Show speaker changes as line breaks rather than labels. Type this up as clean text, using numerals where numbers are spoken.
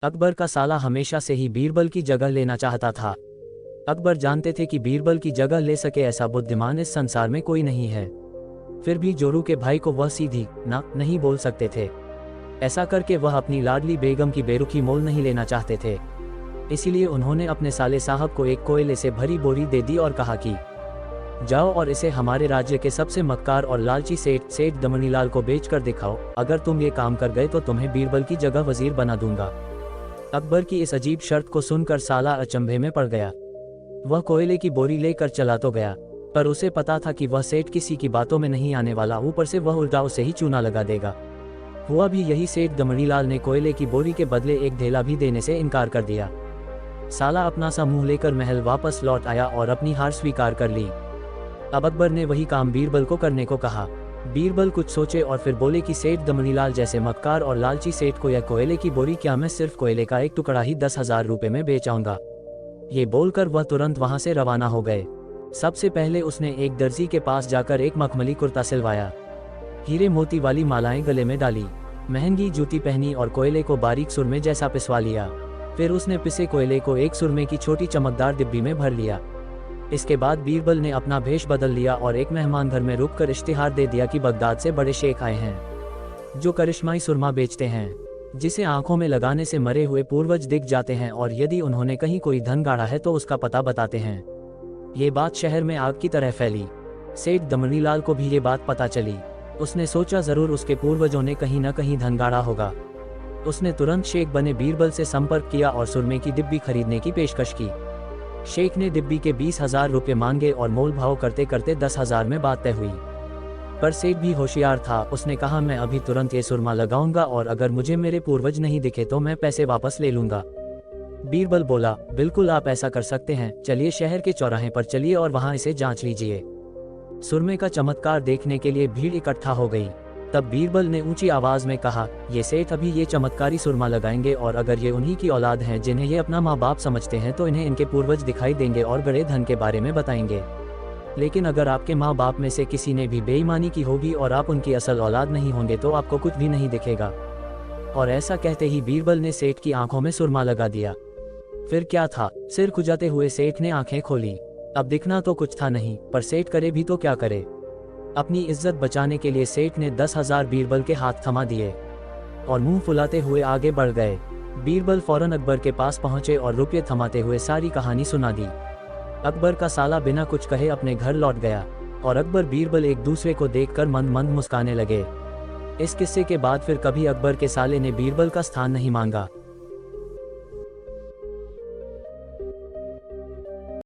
अकबर का साला हमेशा से ही बीरबल की जगह लेना चाहता था। अकबर जानते थे कि बीरबल की जगह ले सके ऐसा बुद्धिमान इस संसार में कोई नहीं है। फिर भी जोरू के भाई को वह सीधी ना नहीं बोल सकते थे। ऐसा करके वह अपनी लाडली बेगम की बेरुखी मोल नहीं लेना चाहते थे। इसीलिए उन्होंने अपने साले साहब को एक कोयले से भरी बोरी दे दी और कहा कि जाओ और इसे हमारे राज्य के सबसे मक्कार और लालची सेठ दमनीलाल को बेचकर दिखाओ। अगर तुम ये काम कर गए तो तुम्हें बीरबल की जगह वजीर बना दूंगा। अकबर की इस अजीब शर्त को सुनकर साला अचंभे में पड़ गया। वह कोयले की बोरी लेकर चला तो गया, पर उसे पता था कि वह सेठ किसी की बातों में नहीं आने वाला, ऊपर से वह उल्टा उसे ही चूना लगा देगा। हुआ भी यही, सेठ दमनीलाल ने कोयले की बोरी के बदले एक ढेला भी देने से इनकार कर दिया। साला अपना सा मुंह लेकर महल वापस लौट आया और अपनी हार स्वीकार कर ली। अब अकबर ने वही काम बीरबल को करने को कहा। बीरबल कुछ सोचे और फिर बोले कि सेठ दमनीलाल जैसे मक्कार और लालची सेठ को यह कोयले की बोरी क्या मैं सिर्फ कोयले का एक टुकड़ा ही 10,000 रुपए में बेच आऊंगा। ये बोलकर वह तुरंत वहां से रवाना हो गए। सबसे पहले उसने एक दर्जी के पास जाकर एक मखमली कुर्ता सिलवाया, हीरे मोती वाली मालाएं गले में डाली, महंगी जूती पहनी और कोयले को बारीक सुरमे जैसा पिसवा लिया। फिर उसने पिसे कोयले को एक सुरमे की छोटी चमकदार डिब्बी में भर लिया। इसके बाद बीरबल ने अपना भेष बदल लिया और एक मेहमान घर में रुककर इश्तिहार दे दिया कि बगदाद से बड़े शेख आए हैं जो करिश्माई सुरमा बेचते हैं, जिसे आंखों में लगाने से मरे हुए पूर्वज दिख जाते हैं और यदि उन्होंने कहीं कोई धन गाड़ा है तो उसका पता बताते हैं। ये बात शहर में आग की तरह फैली। सेठ दमनीलाल को भी ये बात पता चली। उसने सोचा जरूर उसके पूर्वजों ने कहीं न कहीं धन गाड़ा होगा। उसने तुरंत शेख बने बीरबल से संपर्क किया और सुरमे की डिब्बी खरीदने की पेशकश की। शेख ने डिब्बी के 20,000 रुपये मांगे और मोल भाव करते करते 10,000 में बात तय हुई। पर सेठ भी होशियार था। उसने कहा मैं अभी तुरंत ये सुरमा लगाऊंगा और अगर मुझे मेरे पूर्वज नहीं दिखे तो मैं पैसे वापस ले लूंगा। बीरबल बोला बिल्कुल आप ऐसा कर सकते हैं, चलिए शहर के चौराहे पर चलिए और वहां इसे जांच लीजिए। सुरमे का चमत्कार देखने के लिए भीड़ इकट्ठा हो गई। तब बीरबल ने ऊंची आवाज में कहा ये सेठ अभी ये चमत्कारी सुरमा लगाएंगे और अगर ये उन्हीं की औलाद हैं जिन्हें ये अपना माँ बाप समझते हैं तो इन्हें इनके पूर्वज दिखाई देंगे और बड़े धन के बारे में बताएंगे। लेकिन अगर आपके माँ बाप में से किसी ने भी बेईमानी की होगी और आप उनकी असल औलाद नहीं होंगे तो आपको कुछ भी नहीं दिखेगा। और ऐसा कहते ही बीरबल ने सेठ की आंखों में सुरमा लगा दिया। फिर क्या था, सिर खुजाते हुए सेठ ने आंखें खोली। अब दिखना तो कुछ था नहीं, पर सेठ करे भी तो क्या करे। अपनी इज्जत बचाने के लिए सेठ ने 10,000 बीरबल के हाथ थमा दिए और मुंह फुलाते हुए आगे बढ़ गए। बीरबल फौरन अकबर के पास पहुंचे और रुपये थमाते हुए सारी कहानी सुना दी। अकबर का साला बिना कुछ कहे अपने घर लौट गया और अकबर बीरबल एक दूसरे को देखकर मंद मंद मुस्काने लगे। इस किस्से के बाद फिर कभी अकबर के साले ने बीरबल का स्थान नहीं मांगा।